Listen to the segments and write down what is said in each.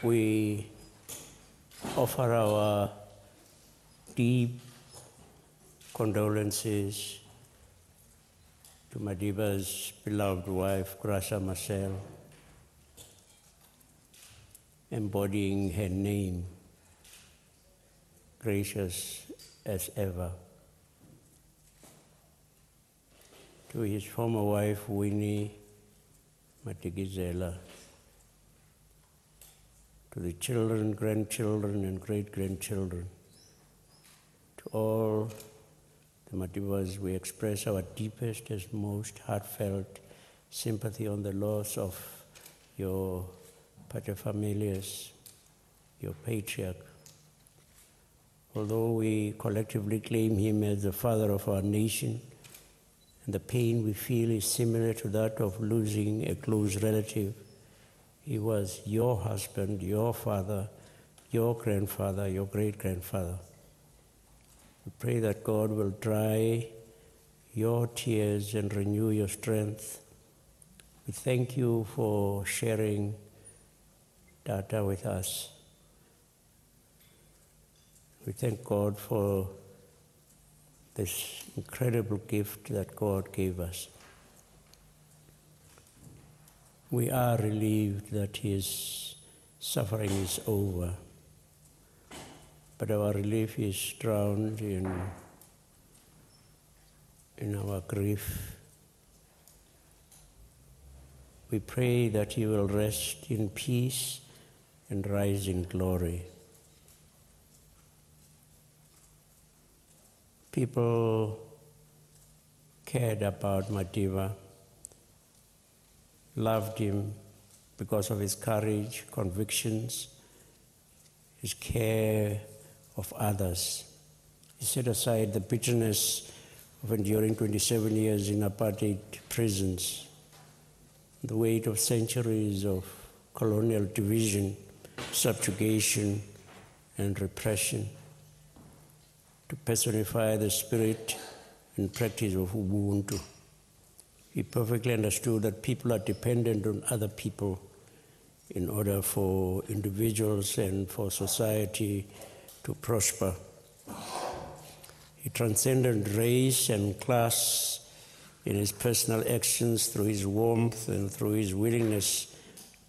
we offer our deep condolences to Madiba's beloved wife, Graça Marcel, embodying her name, gracious as ever. To his former wife, Winnie Matigizela, to the children, grandchildren, and great-grandchildren, to all the Madibas, we express our deepest and most heartfelt sympathy on the loss of your paterfamilias, your patriarch. Although we collectively claim him as the father of our nation, and the pain we feel is similar to that of losing a close relative, he was your husband, your father, your grandfather, your great-grandfather. We pray that God will dry your tears and renew your strength. We thank you for sharing data with us. We thank God for this incredible gift that God gave us. We are relieved that his suffering is over, but our relief is drowned in our grief. We pray that he will rest in peace and rise in glory. People cared about Madiba, loved him because of his courage, convictions, his care of others. He set aside the bitterness of enduring 27 years in apartheid prisons, the weight of centuries of colonial division, subjugation, and repression, to personify the spirit and practice of Ubuntu. He perfectly understood that people are dependent on other people in order for individuals and for society to prosper. He transcended race and class in his personal actions through his warmth and through his willingness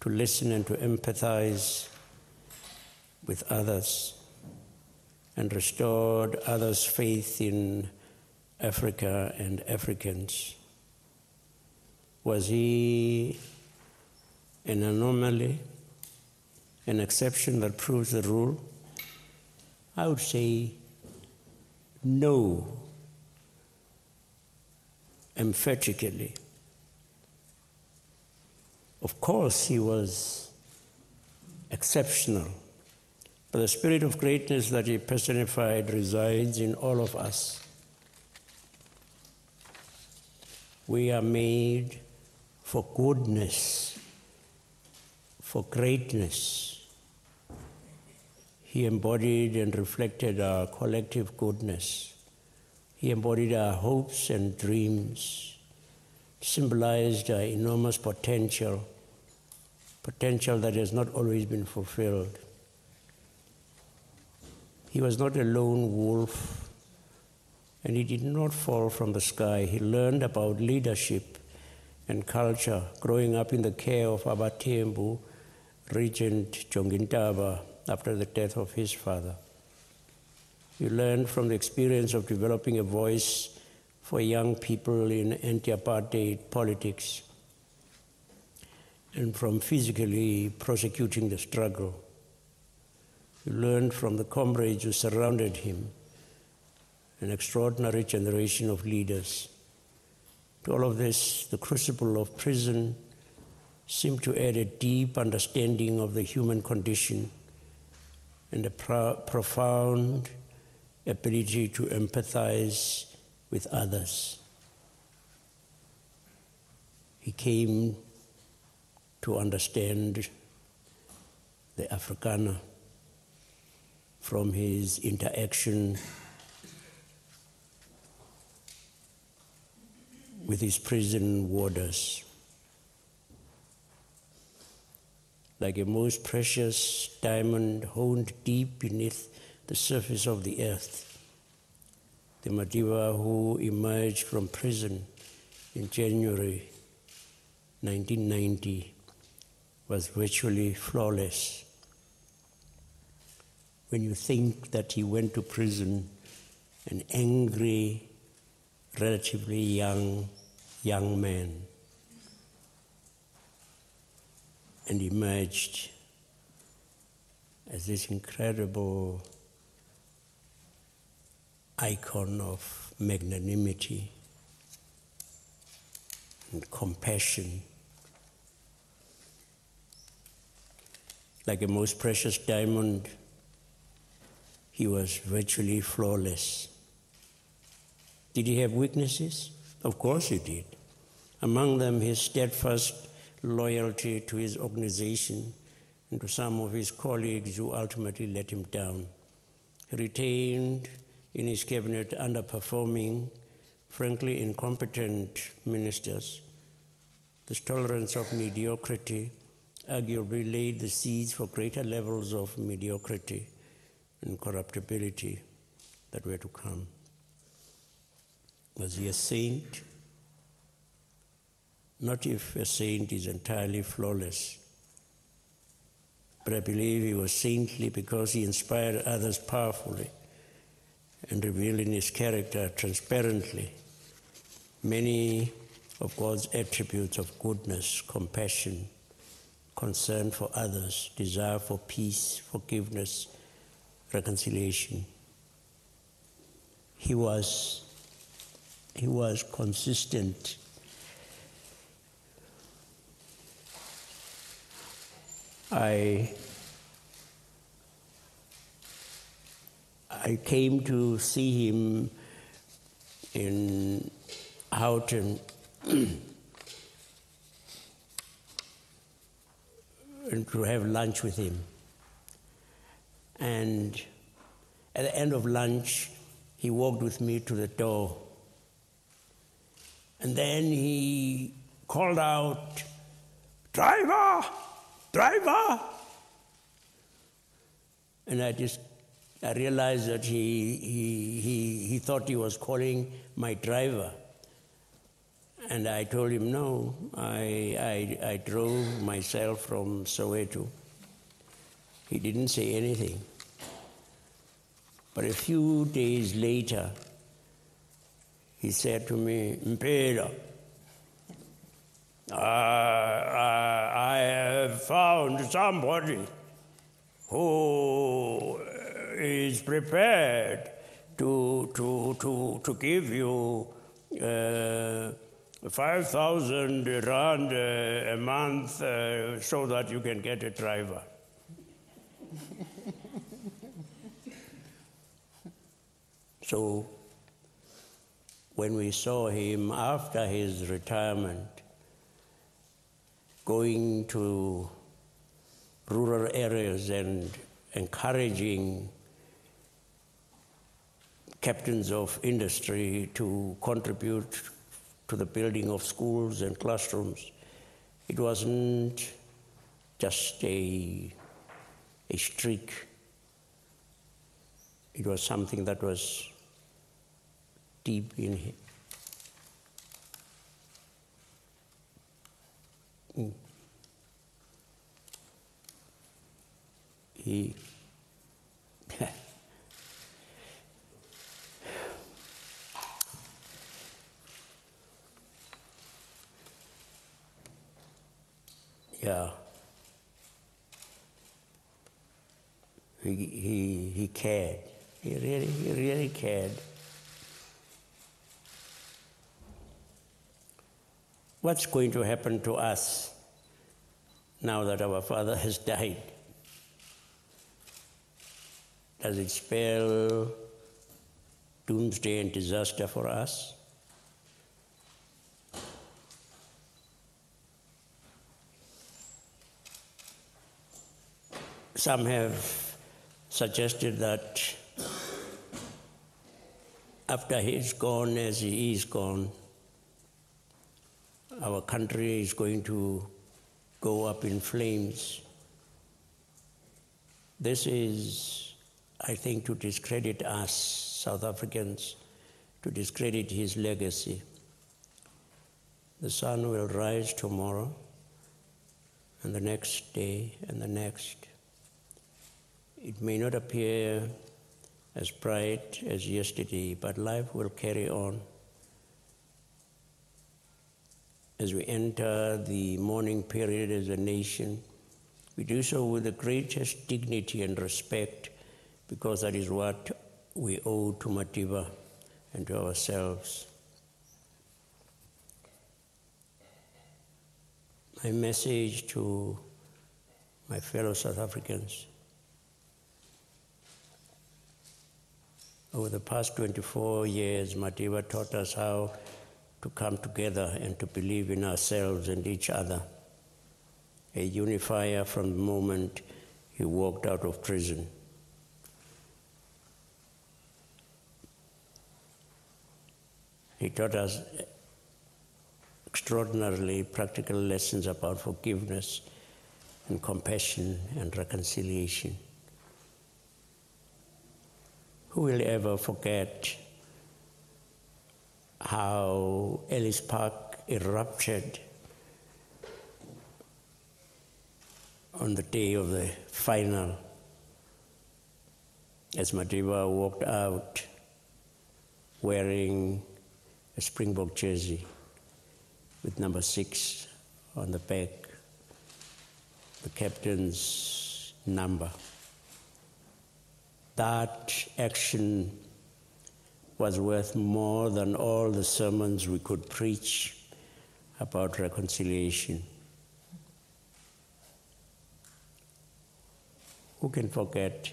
to listen and to empathize with others, and restored others' faith in Africa and Africans. Was he an anomaly, an exception that proves the rule? I would say no, emphatically. Of course, he was exceptional, but the spirit of greatness that he personified resides in all of us. We are made for goodness, for greatness. He embodied and reflected our collective goodness. He embodied our hopes and dreams, symbolized our enormous potential that has not always been fulfilled. He was not a lone wolf, and he did not fall from the sky. He learned about leadership and culture growing up in the care of Abatembu, Regent Jongintaba, after the death of his father. He learned from the experience of developing a voice for young people in anti-apartheid politics, and from physically prosecuting the struggle. He learned from the comrades who surrounded him, an extraordinary generation of leaders. To all of this, the crucible of prison seemed to add a deep understanding of the human condition and a profound ability to empathize with others. He came to understand the Afrikaner from his interaction with his prison warders. like a most precious diamond honed deep beneath the surface of the earth. The Madiba who emerged from prison in January 1990 was virtually flawless. When you think that he went to prison, an angry, relatively young man, and emerged as this incredible icon of magnanimity and compassion. Like a most precious diamond, he was virtually flawless. Did he have weaknesses? Of course he did. Among them, his steadfast loyalty to his organization and to some of his colleagues who ultimately let him down. He retained in his cabinet underperforming, frankly incompetent ministers. This tolerance of mediocrity arguably laid the seeds for greater levels of mediocrity and corruptibility that were to come. Was he a saint? Not if a saint is entirely flawless, but I believe he was saintly because he inspired others powerfully and revealing his character transparently many of God's attributes of goodness, compassion, concern for others, desire for peace, forgiveness, reconciliation. He was consistent. I came to see him in Houghton and to have lunch with him. And at the end of lunch, he walked with me to the door. And then he called out, "Driver! Driver!" And I realized that he thought he was calling my driver. And I told him, no, I drove myself from Soweto. He didn't say anything. But a few days later, he said to me, "Mpela, I have found somebody who is prepared to give you 5,000 rand a month so that you can get a driver." So when we saw him after his retirement, going to rural areas and encouraging captains of industry to contribute to the building of schools and classrooms, it wasn't just a streak. It was something that was deep in him. He yeah. He cared. He really cared. What's going to happen to us now that our father has died? Does it spell doomsday and disaster for us? Some have suggested that after he's gone, as he is gone, our country is going to go up in flames This is, I think, to discredit us, South Africans, to discredit his legacy. The sun will rise tomorrow, and the next day, and the next. It may not appear as bright as yesterday, but life will carry on. As we enter the mourning period as a nation, we do so with the greatest dignity and respect, because that is what we owe to Madiba and to ourselves. My message to my fellow South Africans: over the past 24 years, Madiba taught us how to come together and to believe in ourselves and each other. A unifier from the moment he walked out of prison. He taught us extraordinarily practical lessons about forgiveness and compassion and reconciliation. Who will ever forget how Ellis Park erupted on the day of the final, as Madiba walked out wearing a Springbok jersey with number 6 on the back, the captain's number. That action was worth more than all the sermons we could preach about reconciliation. Who can forget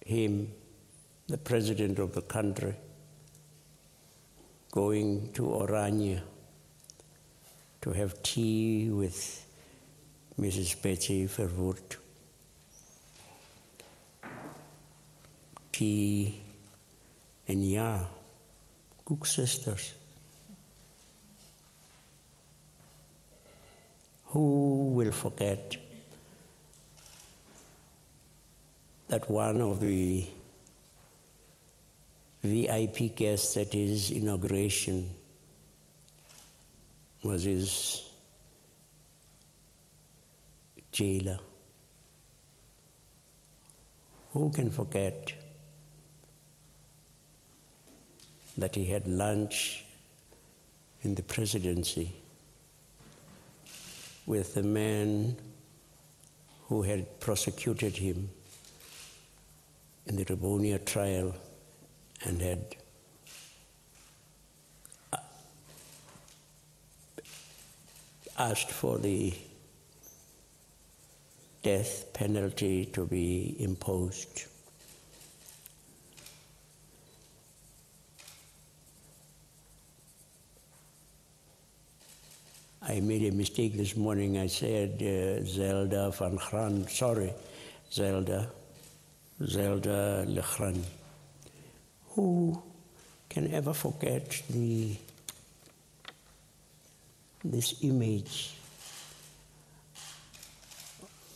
him, the president of the country, going to Oranje to have tea with Mrs. Betsy Verwoerd. Tea and Cook sisters. Who will forget that one of the VIP guests at his inauguration was his jailer? Who can forget that he had lunch in the presidency with the man who had prosecuted him in the Ribonia trial and had asked for the death penalty to be imposed. I made a mistake this morning. I said Zelda van Graan. Sorry, Zelda Legrand. Who can ever forget this image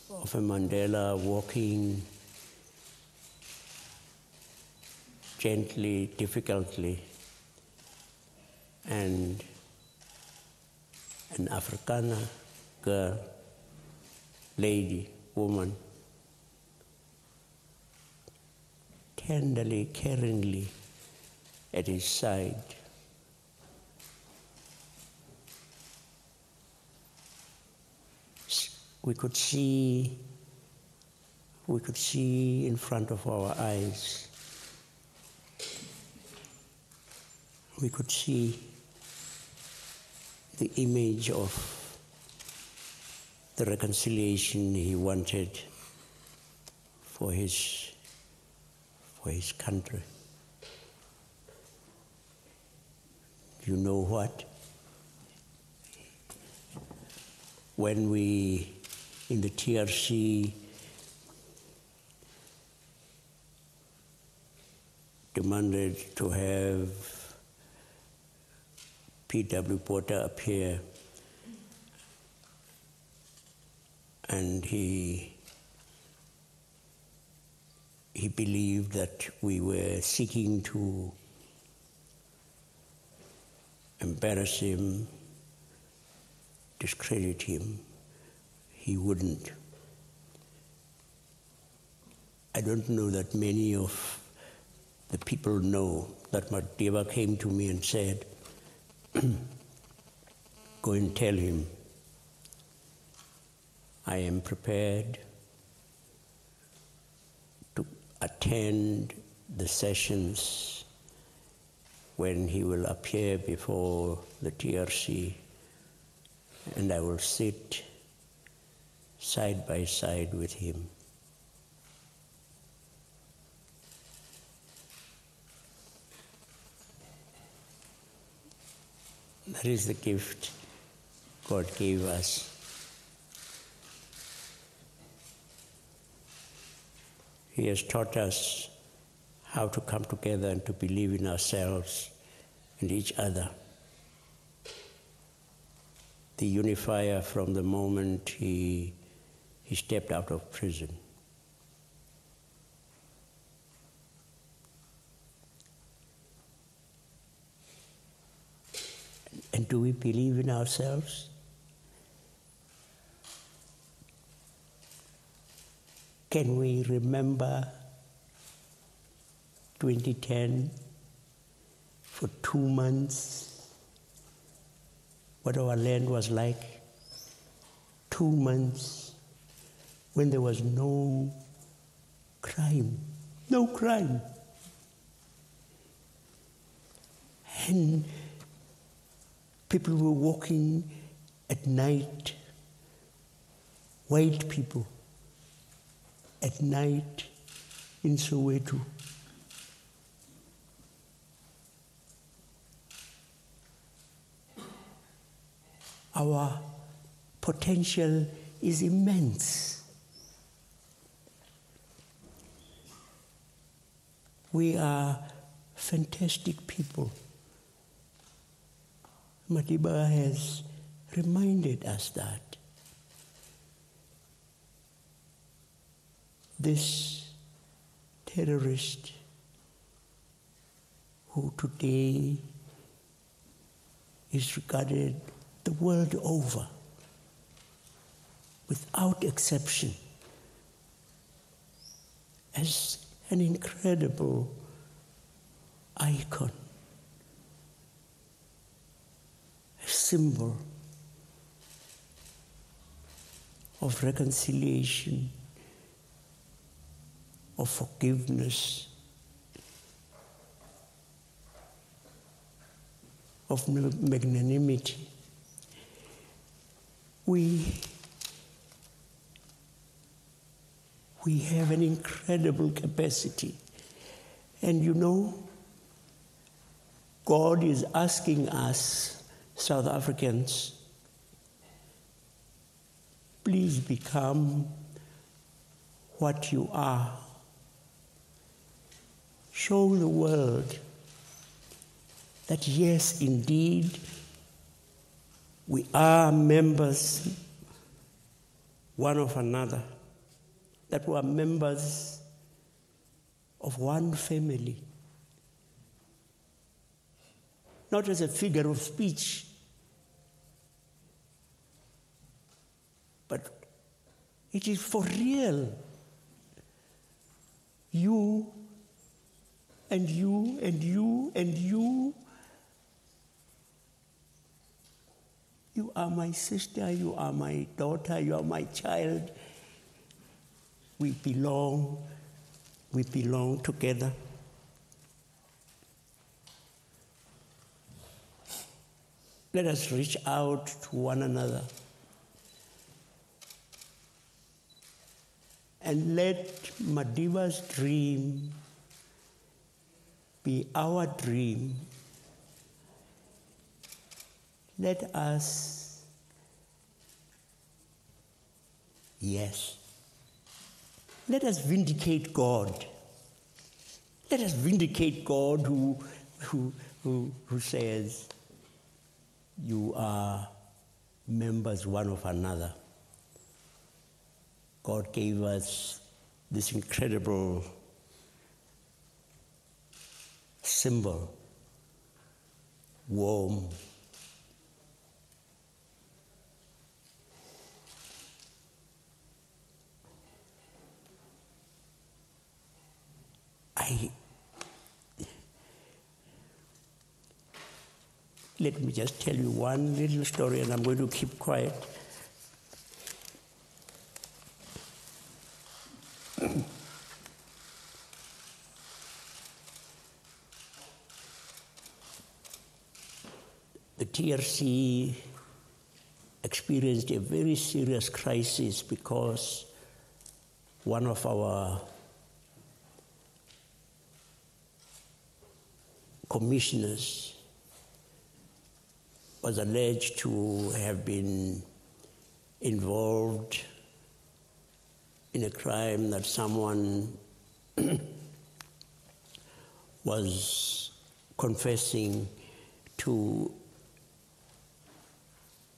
of a Mandela walking gently, difficultly, and an Afrikaner girl, lady, woman, tenderly, caringly at his side. We could see in front of our eyes. We could see the image of the reconciliation he wanted for his country. You know what? When we, in the TRC, demanded to have P.W. Porter appear and he believed that we were seeking to embarrass him, discredit him. He wouldn't. I don't know that many of the people know that Mandela came to me and said, go and tell him I am prepared to attend the sessions when he will appear before the TRC, and I will sit side by side with him. That is the gift God gave us. He has taught us how to come together and to believe in ourselves and each other. The Unifier from the moment he stepped out of prison. And do we believe in ourselves? Can we remember 2010 for 2 months, what our land was like? 2 months when there was no crime, no crime. And people were walking at night, white people, at night in Soweto. Our potential is immense. We are fantastic people. Mandela has reminded us that. This terrorist who today is regarded the world over, without exception, as an incredible icon, a symbol of reconciliation, of forgiveness, of magnanimity. We have an incredible capacity. And you know, God is asking us, South Africans, please become what you are. Show the world that yes, indeed, we are members one of another, that we are members of one family. Not as a figure of speech, but it is for real. You and you and you and you. You are my sister, you are my daughter, you are my child. We belong together. Let us reach out to one another and let Mandela's dream be our dream. Let us, yes, let us vindicate God. Let us vindicate God who says, you are members one of another. God gave us this incredible symbol, warm, let me just tell you one little story, and I'm going to keep quiet. The TRC experienced a very serious crisis because one of our commissioners was alleged to have been involved in a crime that someone was confessing to,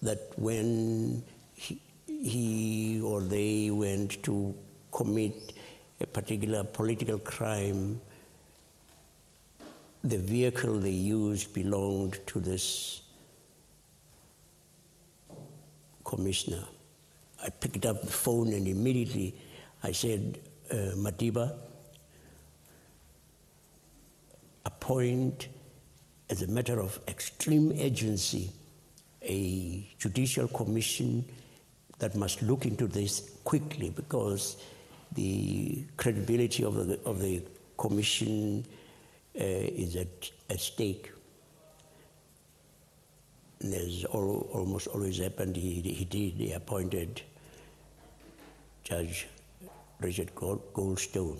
that when he or they went to commit a particular political crime, the vehicle they used belonged to this commissioner. I picked up the phone and immediately I said, Madiba, appoint, as a matter of extreme urgency, a judicial commission that must look into this quickly, because the credibility of the commission is at stake. And as almost always happened, he appointed Judge Richard Goldstone.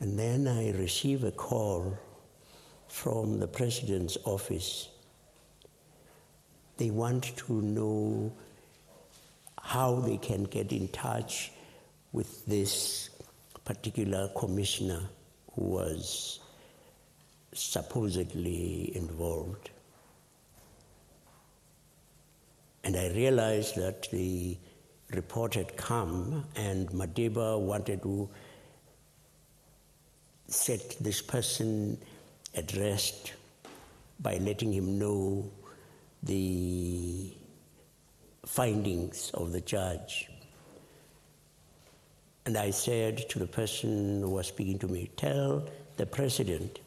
And then I received a call from the President's office. They want to know how they can get in touch with this particular commissioner who was supposedly involved. And I realized that the report had come and Madiba wanted to set this person at rest by letting him know the findings of the judge. And I said to the person who was speaking to me, tell the President,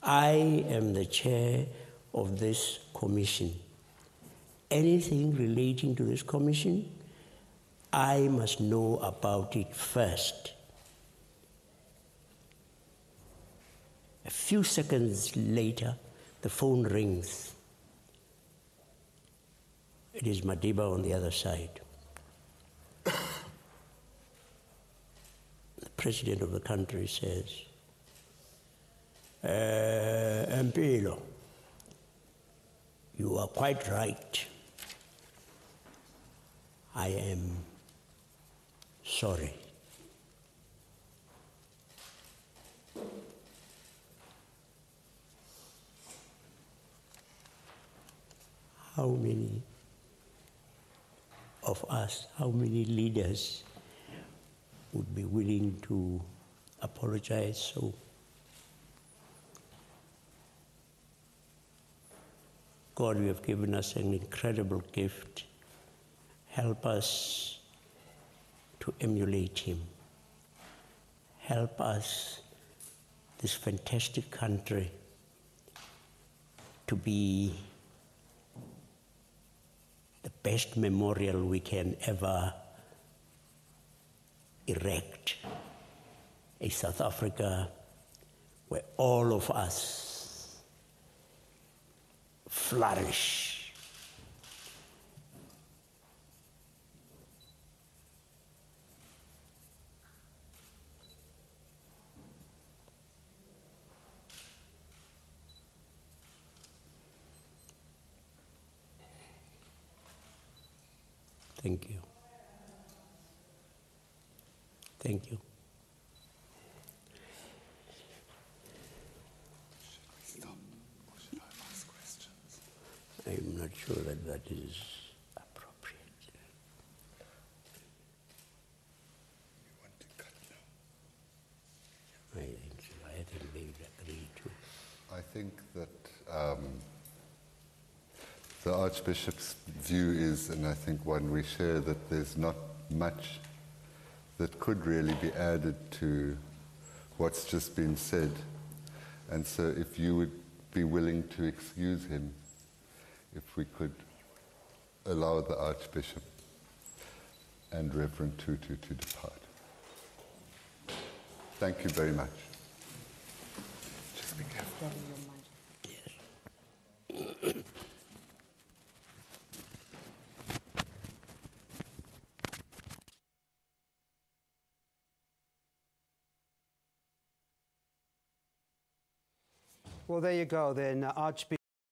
I am the chair of this commission. Anything relating to this commission, I must know about it first. A few seconds later, the phone rings. It is Madiba on the other side. The President of the country says, Mpilo, you are quite right. I am sorry. How many of us, how many leaders would be willing to apologize so? God, you have given us an incredible gift. Help us to emulate him. Help us, this fantastic country, to be the best memorial we can ever erect. A South Africa where all of us flourish. Thank you. Thank you. Should I stop or should I ask questions? I'm not sure that that is appropriate. that the Archbishop's view is, and I think one we share, that there's not much that could really be added to what's just been said. And so if you would be willing to excuse him, if we could allow the Archbishop and Reverend Tutu to depart. Thank you very much. Just be careful. Well, there you go then, Archbishop.